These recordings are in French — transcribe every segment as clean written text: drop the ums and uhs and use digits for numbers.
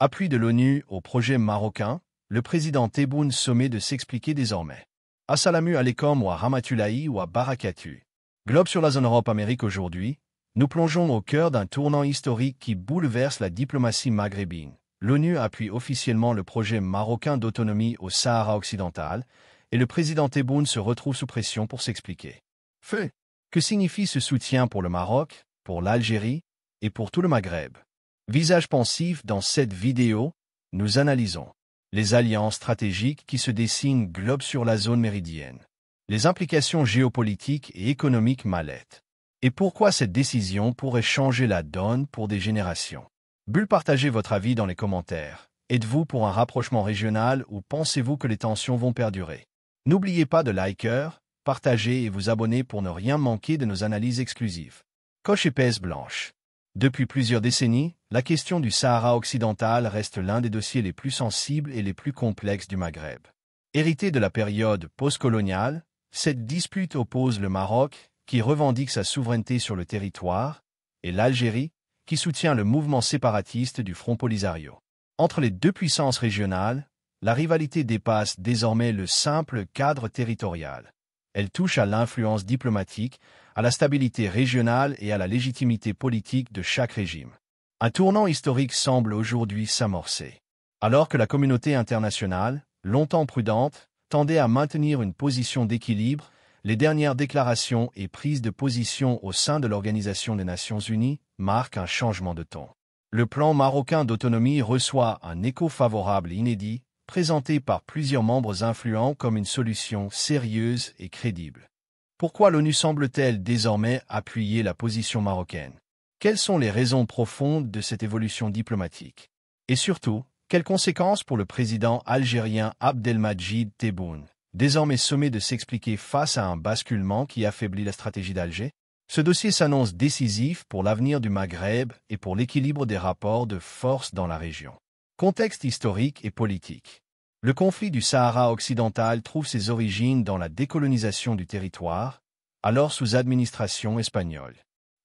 Appui de l'ONU au projet marocain, le président Tebboune sommet de s'expliquer désormais. Assalamu alaikum wa rahmatullahi wa barakatuh. Globe sur la zone Europe-Amérique aujourd'hui, nous plongeons au cœur d'un tournant historique qui bouleverse la diplomatie maghrébine. L'ONU appuie officiellement le projet marocain d'autonomie au Sahara occidental, et le président Tebboune se retrouve sous pression pour s'expliquer. Feu! Que signifie ce soutien pour le Maroc, pour l'Algérie et pour tout le Maghreb? Visage pensif dans cette vidéo, nous analysons les alliances stratégiques qui se dessinent globe sur la zone méridienne, les implications géopolitiques et économiques mallettes, et pourquoi cette décision pourrait changer la donne pour des générations. Bulle, partagez votre avis dans les commentaires. Êtes-vous pour un rapprochement régional ou pensez-vous que les tensions vont perdurer? N'oubliez pas de liker, partager et vous abonner pour ne rien manquer de nos analyses exclusives. Coche épaisse blanche. Depuis plusieurs décennies, la question du Sahara occidental reste l'un des dossiers les plus sensibles et les plus complexes du Maghreb. Héritée de la période postcoloniale, cette dispute oppose le Maroc, qui revendique sa souveraineté sur le territoire, et l'Algérie, qui soutient le mouvement séparatiste du Front Polisario. Entre les deux puissances régionales, la rivalité dépasse désormais le simple cadre territorial. Elle touche à l'influence diplomatique, à la stabilité régionale et à la légitimité politique de chaque régime. Un tournant historique semble aujourd'hui s'amorcer. Alors que la communauté internationale, longtemps prudente, tendait à maintenir une position d'équilibre, les dernières déclarations et prises de position au sein de l'Organisation des Nations Unies marquent un changement de ton. Le plan marocain d'autonomie reçoit un écho favorable inédit, présenté par plusieurs membres influents comme une solution sérieuse et crédible. Pourquoi l'ONU semble-t-elle désormais appuyer la position marocaine? Quelles sont les raisons profondes de cette évolution diplomatique? Et surtout, quelles conséquences pour le président algérien Abdelmadjid Tebboune, désormais sommé de s'expliquer face à un basculement qui affaiblit la stratégie d'Alger? Ce dossier s'annonce décisif pour l'avenir du Maghreb et pour l'équilibre des rapports de force dans la région. Contexte historique et politique. Le conflit du Sahara occidental trouve ses origines dans la décolonisation du territoire, alors sous administration espagnole.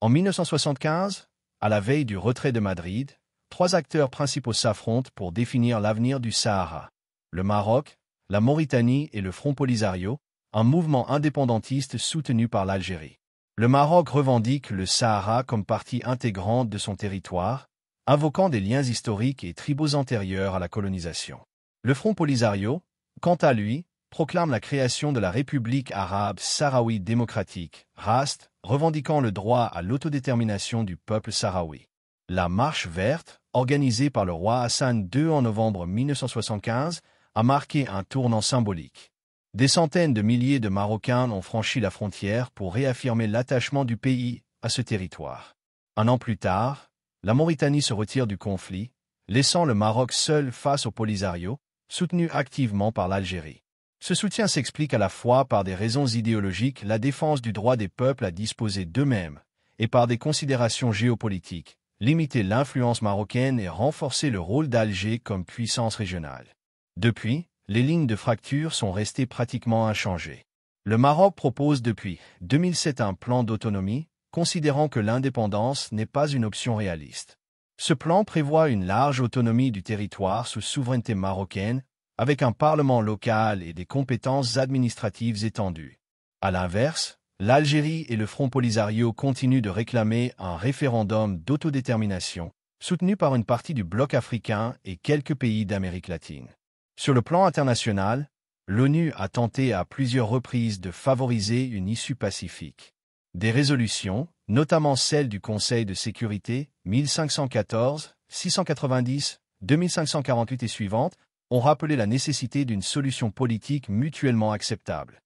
En 1975, à la veille du retrait de Madrid, trois acteurs principaux s'affrontent pour définir l'avenir du Sahara. Le Maroc, la Mauritanie et le Front Polisario, un mouvement indépendantiste soutenu par l'Algérie. Le Maroc revendique le Sahara comme partie intégrante de son territoire, invoquant des liens historiques et tribaux antérieurs à la colonisation. Le Front Polisario, quant à lui, proclame la création de la République arabe sahraoui démocratique, RASD, revendiquant le droit à l'autodétermination du peuple sahraoui. La Marche verte, organisée par le roi Hassan II en novembre 1975, a marqué un tournant symbolique. Des centaines de milliers de Marocains ont franchi la frontière pour réaffirmer l'attachement du pays à ce territoire. Un an plus tard, la Mauritanie se retire du conflit, laissant le Maroc seul face au Polisario, soutenu activement par l'Algérie. Ce soutien s'explique à la fois par des raisons idéologiques, la défense du droit des peuples à disposer d'eux-mêmes, et par des considérations géopolitiques, limiter l'influence marocaine et renforcer le rôle d'Alger comme puissance régionale. Depuis, les lignes de fracture sont restées pratiquement inchangées. Le Maroc propose depuis 2007 un plan d'autonomie, considérant que l'indépendance n'est pas une option réaliste. Ce plan prévoit une large autonomie du territoire sous souveraineté marocaine, avec un parlement local et des compétences administratives étendues. À l'inverse, l'Algérie et le Front Polisario continuent de réclamer un référendum d'autodétermination, soutenu par une partie du bloc africain et quelques pays d'Amérique latine. Sur le plan international, l'ONU a tenté à plusieurs reprises de favoriser une issue pacifique. Des résolutions, notamment celle du Conseil de sécurité 1514, 690, 2548 et suivantes, ont rappelé la nécessité d'une solution politique mutuellement acceptable.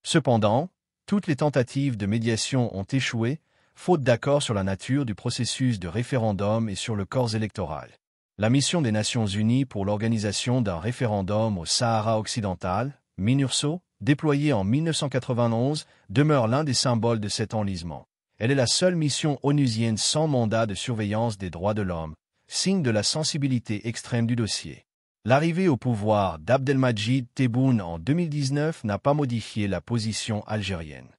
Cependant, toutes les tentatives de médiation ont échoué, faute d'accord sur la nature du processus de référendum et sur le corps électoral. La mission des Nations Unies pour l'organisation d'un référendum au Sahara occidental, MINURSO, déployée en 1991, demeure l'un des symboles de cet enlisement. Elle est la seule mission onusienne sans mandat de surveillance des droits de l'homme, signe de la sensibilité extrême du dossier. L'arrivée au pouvoir d'Abdelmadjid Tebboune en 2019 n'a pas modifié la position algérienne.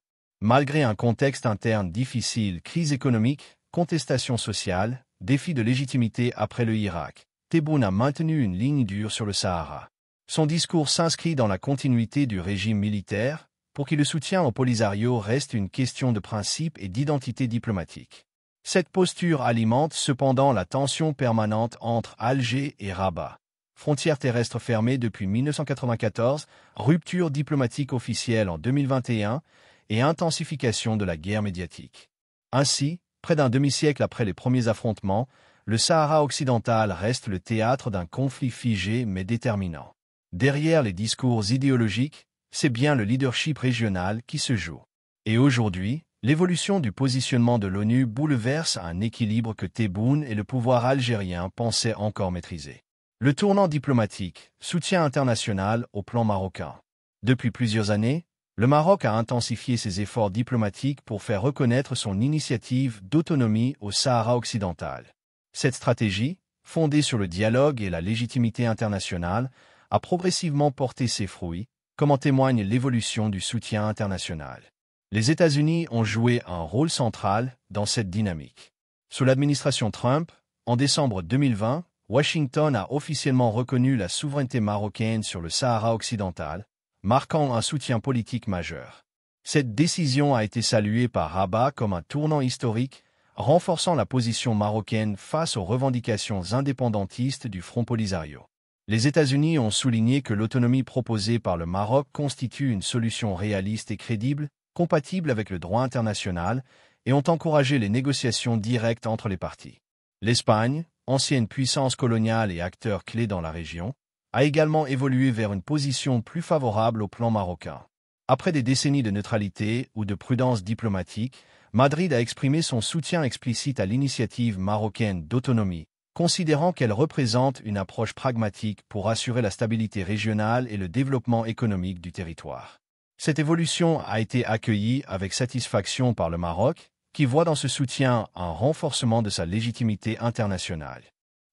Malgré un contexte interne difficile, crise économique, contestation sociale, défi de légitimité après le Irak, Tebboune a maintenu une ligne dure sur le Sahara. Son discours s'inscrit dans la continuité du régime militaire, pour qui le soutien au Polisario reste une question de principe et d'identité diplomatique. Cette posture alimente cependant la tension permanente entre Alger et Rabat. Frontières terrestres fermées depuis 1994, rupture diplomatique officielle en 2021 et intensification de la guerre médiatique. Ainsi, près d'un demi-siècle après les premiers affrontements, le Sahara occidental reste le théâtre d'un conflit figé mais déterminant. Derrière les discours idéologiques, c'est bien le leadership régional qui se joue. Et aujourd'hui, l'évolution du positionnement de l'ONU bouleverse un équilibre que Tebboune et le pouvoir algérien pensaient encore maîtriser. Le tournant diplomatique, soutien international au plan marocain. Depuis plusieurs années, le Maroc a intensifié ses efforts diplomatiques pour faire reconnaître son initiative d'autonomie au Sahara occidental. Cette stratégie, fondée sur le dialogue et la légitimité internationale, a progressivement porté ses fruits, comme en témoigne l'évolution du soutien international. Les États-Unis ont joué un rôle central dans cette dynamique. Sous l'administration Trump, en décembre 2020, Washington a officiellement reconnu la souveraineté marocaine sur le Sahara occidental, marquant un soutien politique majeur. Cette décision a été saluée par Rabat comme un tournant historique, renforçant la position marocaine face aux revendications indépendantistes du Front Polisario. Les États-Unis ont souligné que l'autonomie proposée par le Maroc constitue une solution réaliste et crédible, compatible avec le droit international, et ont encouragé les négociations directes entre les parties. L'Espagne, ancienne puissance coloniale et acteur clé dans la région, a également évolué vers une position plus favorable au plan marocain. Après des décennies de neutralité ou de prudence diplomatique, Madrid a exprimé son soutien explicite à l'initiative marocaine d'autonomie, considérant qu'elle représente une approche pragmatique pour assurer la stabilité régionale et le développement économique du territoire. Cette évolution a été accueillie avec satisfaction par le Maroc, qui voit dans ce soutien un renforcement de sa légitimité internationale.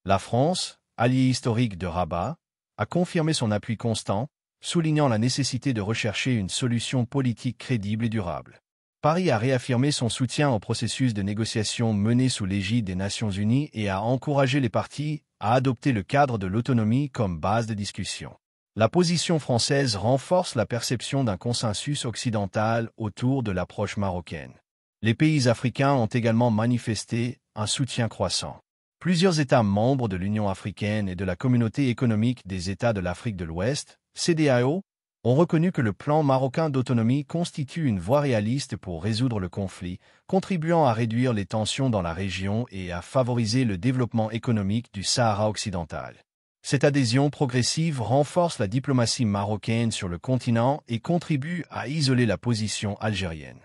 La France, allié historique de Rabat, a confirmé son appui constant, soulignant la nécessité de rechercher une solution politique crédible et durable. Paris a réaffirmé son soutien au processus de négociation mené sous l'égide des Nations Unies et a encouragé les parties à adopter le cadre de l'autonomie comme base de discussion. La position française renforce la perception d'un consensus occidental autour de l'approche marocaine. Les pays africains ont également manifesté un soutien croissant. Plusieurs États membres de l'Union africaine et de la Communauté économique des États de l'Afrique de l'Ouest, CEDEAO, ont reconnu que le plan marocain d'autonomie constitue une voie réaliste pour résoudre le conflit, contribuant à réduire les tensions dans la région et à favoriser le développement économique du Sahara occidental. Cette adhésion progressive renforce la diplomatie marocaine sur le continent et contribue à isoler la position algérienne.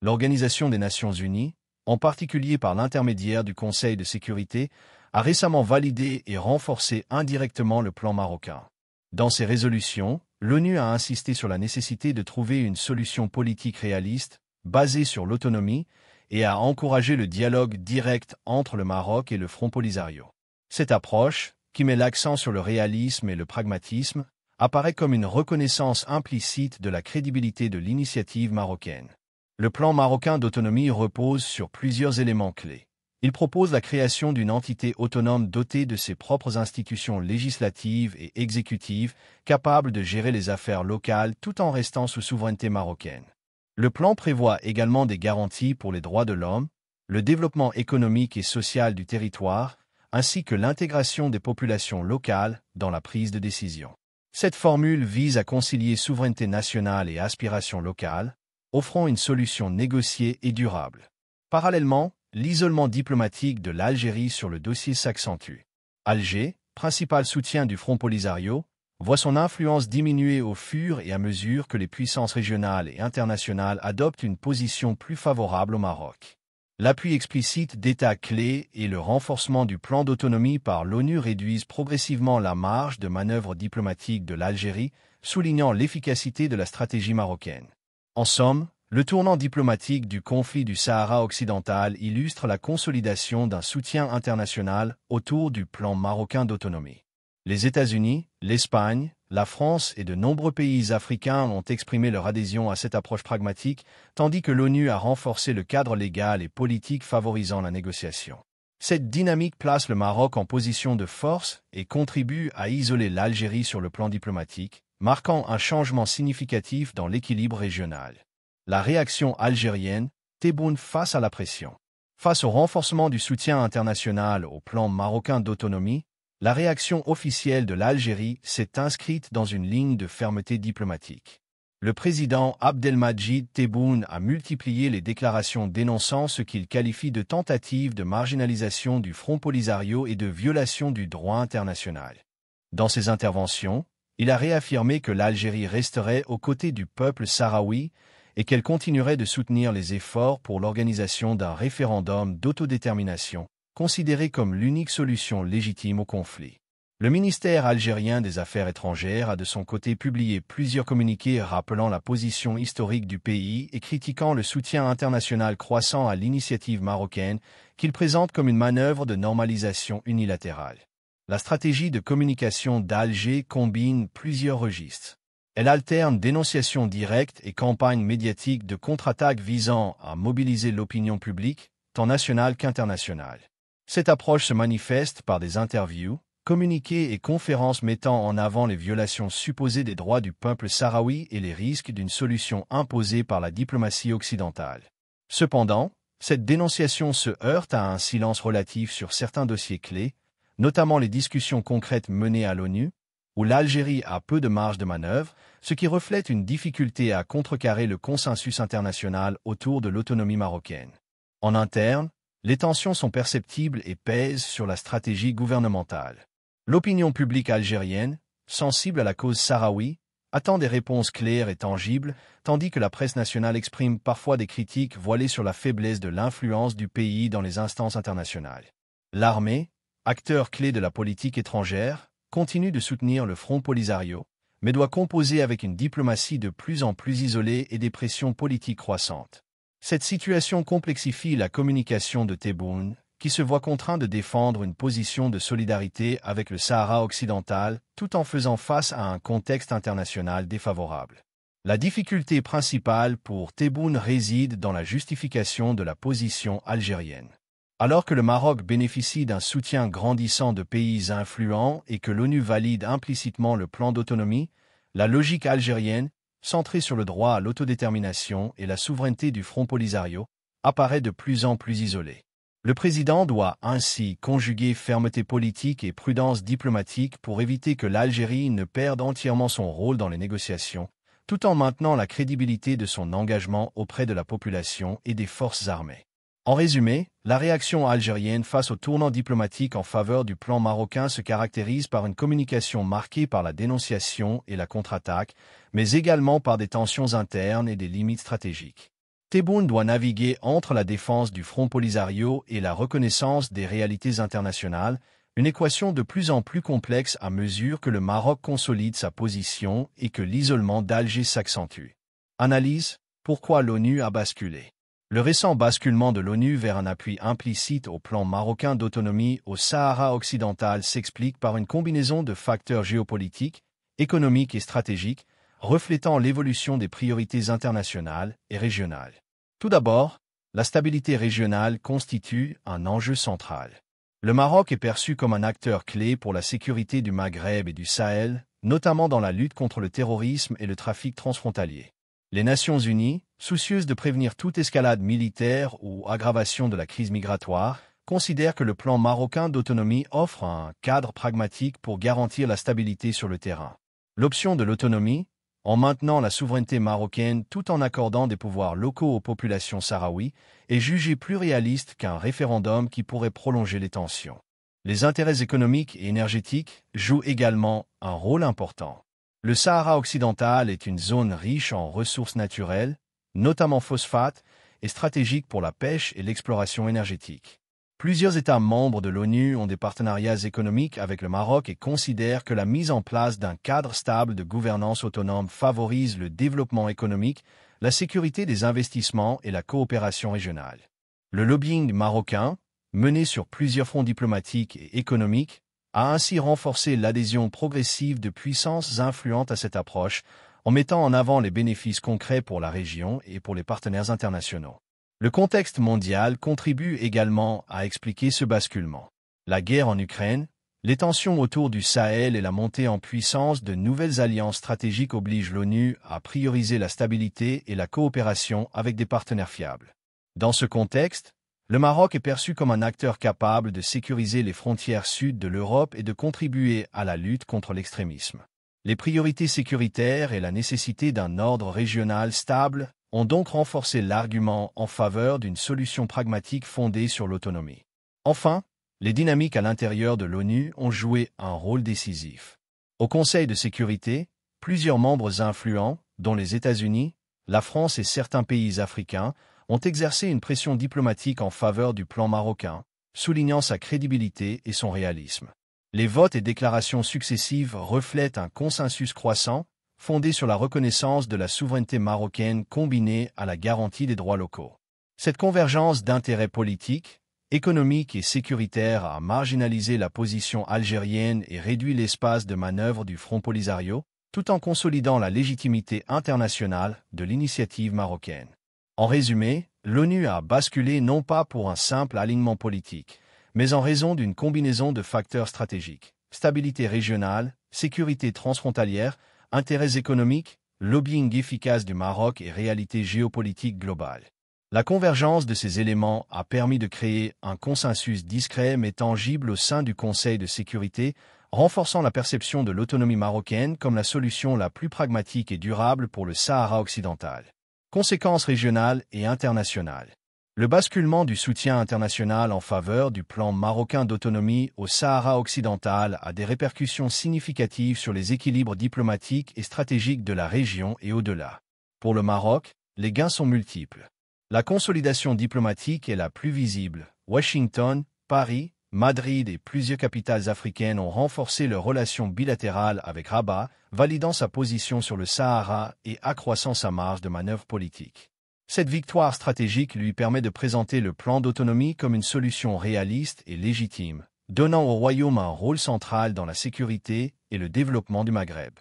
L'Organisation des Nations Unies, en particulier par l'intermédiaire du Conseil de sécurité, a récemment validé et renforcé indirectement le plan marocain. Dans ses résolutions, l'ONU a insisté sur la nécessité de trouver une solution politique réaliste, basée sur l'autonomie, et a encouragé le dialogue direct entre le Maroc et le Front Polisario. Cette approche, qui met l'accent sur le réalisme et le pragmatisme, apparaît comme une reconnaissance implicite de la crédibilité de l'initiative marocaine. Le plan marocain d'autonomie repose sur plusieurs éléments clés. Il propose la création d'une entité autonome dotée de ses propres institutions législatives et exécutives, capables de gérer les affaires locales tout en restant sous souveraineté marocaine. Le plan prévoit également des garanties pour les droits de l'homme, le développement économique et social du territoire, ainsi que l'intégration des populations locales dans la prise de décision. Cette formule vise à concilier souveraineté nationale et aspirations locales, offrant une solution négociée et durable. Parallèlement, l'isolement diplomatique de l'Algérie sur le dossier s'accentue. Alger, principal soutien du Front Polisario, voit son influence diminuer au fur et à mesure que les puissances régionales et internationales adoptent une position plus favorable au Maroc. L'appui explicite d'États clés et le renforcement du plan d'autonomie par l'ONU réduisent progressivement la marge de manœuvre diplomatique de l'Algérie, soulignant l'efficacité de la stratégie marocaine. En somme, le tournant diplomatique du conflit du Sahara occidental illustre la consolidation d'un soutien international autour du plan marocain d'autonomie. Les États-Unis, l'Espagne, la France et de nombreux pays africains ont exprimé leur adhésion à cette approche pragmatique, tandis que l'ONU a renforcé le cadre légal et politique favorisant la négociation. Cette dynamique place le Maroc en position de force et contribue à isoler l'Algérie sur le plan diplomatique, marquant un changement significatif dans l'équilibre régional. La réaction algérienne, Tebboune face à la pression. Face au renforcement du soutien international au plan marocain d'autonomie, la réaction officielle de l'Algérie s'est inscrite dans une ligne de fermeté diplomatique. Le président Abdelmadjid Tebboune a multiplié les déclarations dénonçant ce qu'il qualifie de tentative de marginalisation du Front Polisario et de violation du droit international. Dans ses interventions, il a réaffirmé que l'Algérie resterait aux côtés du peuple sahraoui et qu'elle continuerait de soutenir les efforts pour l'organisation d'un référendum d'autodétermination, considéré comme l'unique solution légitime au conflit. Le ministère algérien des Affaires étrangères a de son côté publié plusieurs communiqués rappelant la position historique du pays et critiquant le soutien international croissant à l'initiative marocaine qu'il présente comme une manœuvre de normalisation unilatérale. La stratégie de communication d'Alger combine plusieurs registres. Elle alterne dénonciation directe et campagne médiatique de contre-attaque visant à mobiliser l'opinion publique, tant nationale qu'internationale. Cette approche se manifeste par des interviews, communiqués et conférences mettant en avant les violations supposées des droits du peuple sahraoui et les risques d'une solution imposée par la diplomatie occidentale. Cependant, cette dénonciation se heurte à un silence relatif sur certains dossiers clés, notamment les discussions concrètes menées à l'ONU, où l'Algérie a peu de marge de manœuvre, ce qui reflète une difficulté à contrecarrer le consensus international autour de l'autonomie marocaine. En interne, les tensions sont perceptibles et pèsent sur la stratégie gouvernementale. L'opinion publique algérienne, sensible à la cause sahraoui, attend des réponses claires et tangibles, tandis que la presse nationale exprime parfois des critiques voilées sur la faiblesse de l'influence du pays dans les instances internationales. L'armée, acteur clé de la politique étrangère, continue de soutenir le Front Polisario, mais doit composer avec une diplomatie de plus en plus isolée et des pressions politiques croissantes. Cette situation complexifie la communication de Tebboune, qui se voit contraint de défendre une position de solidarité avec le Sahara occidental tout en faisant face à un contexte international défavorable. La difficulté principale pour Tebboune réside dans la justification de la position algérienne. Alors que le Maroc bénéficie d'un soutien grandissant de pays influents et que l'ONU valide implicitement le plan d'autonomie, la logique algérienne, centrée sur le droit à l'autodétermination et la souveraineté du Front Polisario, apparaît de plus en plus isolée. Le président doit ainsi conjuguer fermeté politique et prudence diplomatique pour éviter que l'Algérie ne perde entièrement son rôle dans les négociations, tout en maintenant la crédibilité de son engagement auprès de la population et des forces armées. En résumé, la réaction algérienne face au tournant diplomatique en faveur du plan marocain se caractérise par une communication marquée par la dénonciation et la contre-attaque, mais également par des tensions internes et des limites stratégiques. Tebboune doit naviguer entre la défense du Front Polisario et la reconnaissance des réalités internationales, une équation de plus en plus complexe à mesure que le Maroc consolide sa position et que l'isolement d'Alger s'accentue. Analyse: pourquoi l'ONU a basculé? Le récent basculement de l'ONU vers un appui implicite au plan marocain d'autonomie au Sahara occidental s'explique par une combinaison de facteurs géopolitiques, économiques et stratégiques, reflétant l'évolution des priorités internationales et régionales. Tout d'abord, la stabilité régionale constitue un enjeu central. Le Maroc est perçu comme un acteur clé pour la sécurité du Maghreb et du Sahel, notamment dans la lutte contre le terrorisme et le trafic transfrontalier. Les Nations Unies, soucieuses de prévenir toute escalade militaire ou aggravation de la crise migratoire, considèrent que le plan marocain d'autonomie offre un cadre pragmatique pour garantir la stabilité sur le terrain. L'option de l'autonomie, en maintenant la souveraineté marocaine tout en accordant des pouvoirs locaux aux populations sahraouies, est jugée plus réaliste qu'un référendum qui pourrait prolonger les tensions. Les intérêts économiques et énergétiques jouent également un rôle important. Le Sahara occidental est une zone riche en ressources naturelles, notamment phosphates, et stratégique pour la pêche et l'exploration énergétique. Plusieurs États membres de l'ONU ont des partenariats économiques avec le Maroc et considèrent que la mise en place d'un cadre stable de gouvernance autonome favorise le développement économique, la sécurité des investissements et la coopération régionale. Le lobbying marocain, mené sur plusieurs fronts diplomatiques et économiques, a ainsi renforcé l'adhésion progressive de puissances influentes à cette approche, en mettant en avant les bénéfices concrets pour la région et pour les partenaires internationaux. Le contexte mondial contribue également à expliquer ce basculement. La guerre en Ukraine, les tensions autour du Sahel et la montée en puissance de nouvelles alliances stratégiques obligent l'ONU à prioriser la stabilité et la coopération avec des partenaires fiables. Dans ce contexte, le Maroc est perçu comme un acteur capable de sécuriser les frontières sud de l'Europe et de contribuer à la lutte contre l'extrémisme. Les priorités sécuritaires et la nécessité d'un ordre régional stable ont donc renforcé l'argument en faveur d'une solution pragmatique fondée sur l'autonomie. Enfin, les dynamiques à l'intérieur de l'ONU ont joué un rôle décisif. Au Conseil de sécurité, plusieurs membres influents, dont les États-Unis, la France et certains pays africains, ont exercé une pression diplomatique en faveur du plan marocain, soulignant sa crédibilité et son réalisme. Les votes et déclarations successives reflètent un consensus croissant, fondé sur la reconnaissance de la souveraineté marocaine combinée à la garantie des droits locaux. Cette convergence d'intérêts politiques, économiques et sécuritaires a marginalisé la position algérienne et réduit l'espace de manœuvre du Front Polisario, tout en consolidant la légitimité internationale de l'initiative marocaine. En résumé, l'ONU a basculé non pas pour un simple alignement politique, mais en raison d'une combinaison de facteurs stratégiques: stabilité régionale, sécurité transfrontalière, intérêts économiques, lobbying efficace du Maroc et réalité géopolitique globale. La convergence de ces éléments a permis de créer un consensus discret mais tangible au sein du Conseil de sécurité, renforçant la perception de l'autonomie marocaine comme la solution la plus pragmatique et durable pour le Sahara occidental. Conséquences régionales et internationales. Le basculement du soutien international en faveur du plan marocain d'autonomie au Sahara occidental a des répercussions significatives sur les équilibres diplomatiques et stratégiques de la région et au-delà. Pour le Maroc, les gains sont multiples. La consolidation diplomatique est la plus visible. Washington, Paris, Madrid et plusieurs capitales africaines ont renforcé leurs relations bilatérales avec Rabat, validant sa position sur le Sahara et accroissant sa marge de manœuvre politique. Cette victoire stratégique lui permet de présenter le plan d'autonomie comme une solution réaliste et légitime, donnant au Royaume un rôle central dans la sécurité et le développement du Maghreb.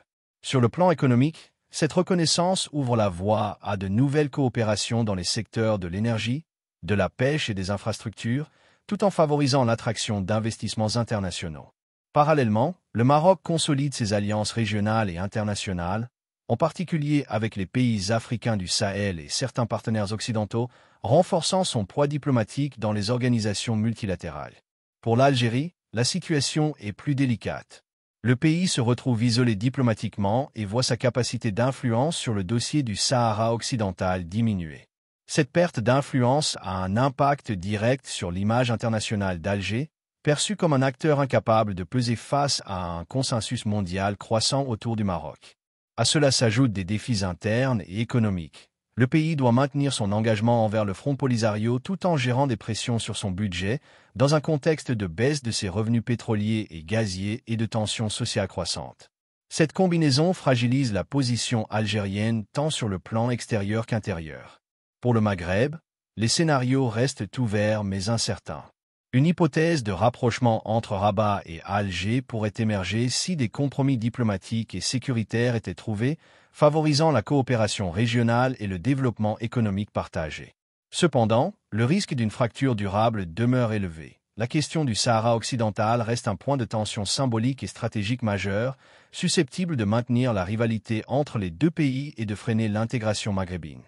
Sur le plan économique, cette reconnaissance ouvre la voie à de nouvelles coopérations dans les secteurs de l'énergie, de la pêche et des infrastructures, tout en favorisant l'attraction d'investissements internationaux. Parallèlement, le Maroc consolide ses alliances régionales et internationales, en particulier avec les pays africains du Sahel et certains partenaires occidentaux, renforçant son poids diplomatique dans les organisations multilatérales. Pour l'Algérie, la situation est plus délicate. Le pays se retrouve isolé diplomatiquement et voit sa capacité d'influence sur le dossier du Sahara occidental diminuer. Cette perte d'influence a un impact direct sur l'image internationale d'Alger, perçue comme un acteur incapable de peser face à un consensus mondial croissant autour du Maroc. À cela s'ajoutent des défis internes et économiques. Le pays doit maintenir son engagement envers le Front Polisario tout en gérant des pressions sur son budget, dans un contexte de baisse de ses revenus pétroliers et gaziers et de tensions sociales croissantes. Cette combinaison fragilise la position algérienne tant sur le plan extérieur qu'intérieur. Pour le Maghreb, les scénarios restent ouverts mais incertains. Une hypothèse de rapprochement entre Rabat et Alger pourrait émerger si des compromis diplomatiques et sécuritaires étaient trouvés, favorisant la coopération régionale et le développement économique partagé. Cependant, le risque d'une fracture durable demeure élevé. La question du Sahara occidental reste un point de tension symbolique et stratégique majeur, susceptible de maintenir la rivalité entre les deux pays et de freiner l'intégration maghrébine.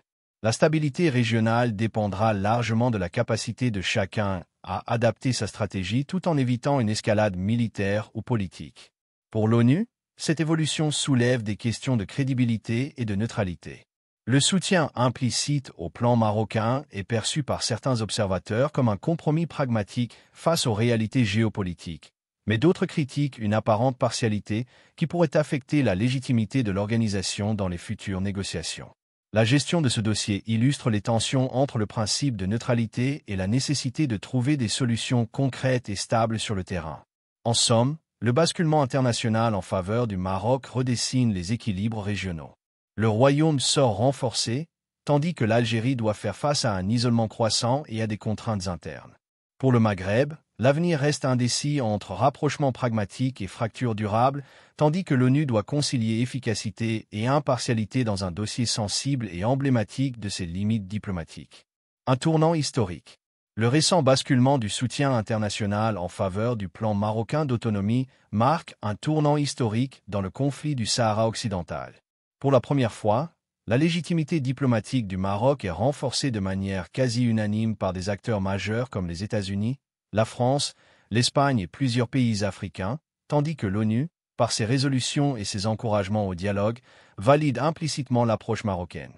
La stabilité régionale dépendra largement de la capacité de chacun à adapter sa stratégie tout en évitant une escalade militaire ou politique. Pour l'ONU, cette évolution soulève des questions de crédibilité et de neutralité. Le soutien implicite au plan marocain est perçu par certains observateurs comme un compromis pragmatique face aux réalités géopolitiques, mais d'autres critiquent une apparente partialité qui pourrait affecter la légitimité de l'organisation dans les futures négociations. La gestion de ce dossier illustre les tensions entre le principe de neutralité et la nécessité de trouver des solutions concrètes et stables sur le terrain. En somme, le basculement international en faveur du Maroc redessine les équilibres régionaux. Le Royaume sort renforcé, tandis que l'Algérie doit faire face à un isolement croissant et à des contraintes internes. Pour le Maghreb, l'avenir reste indécis entre rapprochement pragmatique et fracture durable, tandis que l'ONU doit concilier efficacité et impartialité dans un dossier sensible et emblématique de ses limites diplomatiques. Un tournant historique. Le récent basculement du soutien international en faveur du plan marocain d'autonomie marque un tournant historique dans le conflit du Sahara occidental. Pour la première fois, la légitimité diplomatique du Maroc est renforcée de manière quasi unanime par des acteurs majeurs comme les États-Unis, la France, l'Espagne et plusieurs pays africains, tandis que l'ONU, par ses résolutions et ses encouragements au dialogue, valide implicitement l'approche marocaine.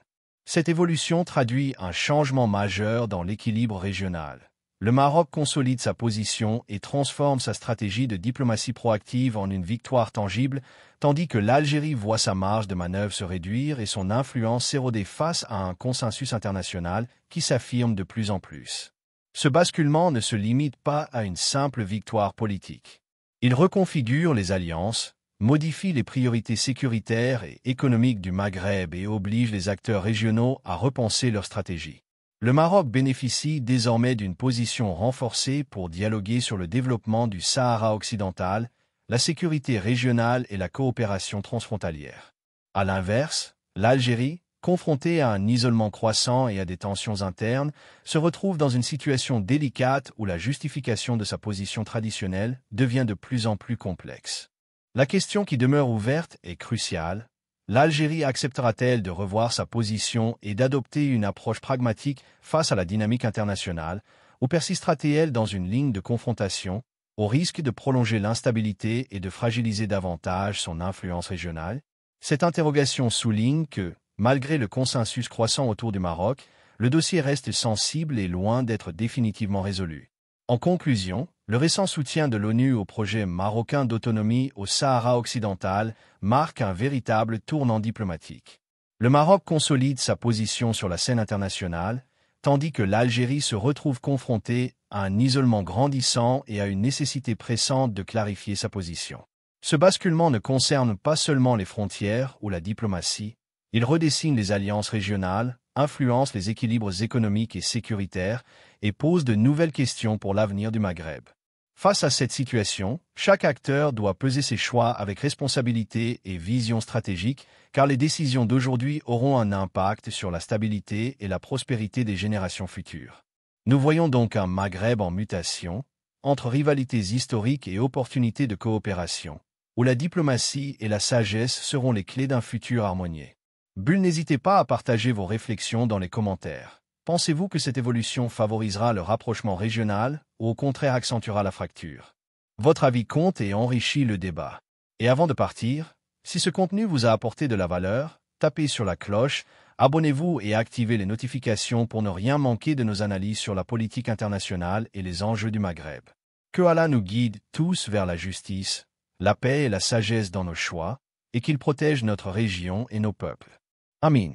Cette évolution traduit un changement majeur dans l'équilibre régional. Le Maroc consolide sa position et transforme sa stratégie de diplomatie proactive en une victoire tangible, tandis que l'Algérie voit sa marge de manœuvre se réduire et son influence s'éroder face à un consensus international qui s'affirme de plus en plus. Ce basculement ne se limite pas à une simple victoire politique. Il reconfigure les alliances, modifie les priorités sécuritaires et économiques du Maghreb et oblige les acteurs régionaux à repenser leur stratégie. Le Maroc bénéficie désormais d'une position renforcée pour dialoguer sur le développement du Sahara occidental, la sécurité régionale et la coopération transfrontalière. À l'inverse, l'Algérie, confrontée à un isolement croissant et à des tensions internes, se retrouve dans une situation délicate où la justification de sa position traditionnelle devient de plus en plus complexe. La question qui demeure ouverte est cruciale. L'Algérie acceptera-t-elle de revoir sa position et d'adopter une approche pragmatique face à la dynamique internationale, ou persistera-t-elle dans une ligne de confrontation, au risque de prolonger l'instabilité et de fragiliser davantage son influence régionale? Cette interrogation souligne que, malgré le consensus croissant autour du Maroc, le dossier reste sensible et loin d'être définitivement résolu. En conclusion, le récent soutien de l'ONU au projet marocain d'autonomie au Sahara occidental marque un véritable tournant diplomatique. Le Maroc consolide sa position sur la scène internationale, tandis que l'Algérie se retrouve confrontée à un isolement grandissant et à une nécessité pressante de clarifier sa position. Ce basculement ne concerne pas seulement les frontières ou la diplomatie, il redessine les alliances régionales, influence les équilibres économiques et sécuritaires et pose de nouvelles questions pour l'avenir du Maghreb. Face à cette situation, chaque acteur doit peser ses choix avec responsabilité et vision stratégique, car les décisions d'aujourd'hui auront un impact sur la stabilité et la prospérité des générations futures. Nous voyons donc un Maghreb en mutation, entre rivalités historiques et opportunités de coopération, où la diplomatie et la sagesse seront les clés d'un futur harmonieux. Bulle, n'hésitez pas à partager vos réflexions dans les commentaires. Pensez-vous que cette évolution favorisera le rapprochement régional ou au contraire accentuera la fracture? Votre avis compte et enrichit le débat. Et avant de partir, si ce contenu vous a apporté de la valeur, tapez sur la cloche, abonnez-vous et activez les notifications pour ne rien manquer de nos analyses sur la politique internationale et les enjeux du Maghreb. Que Allah nous guide tous vers la justice, la paix et la sagesse dans nos choix, et qu'il protège notre région et nos peuples. Amin.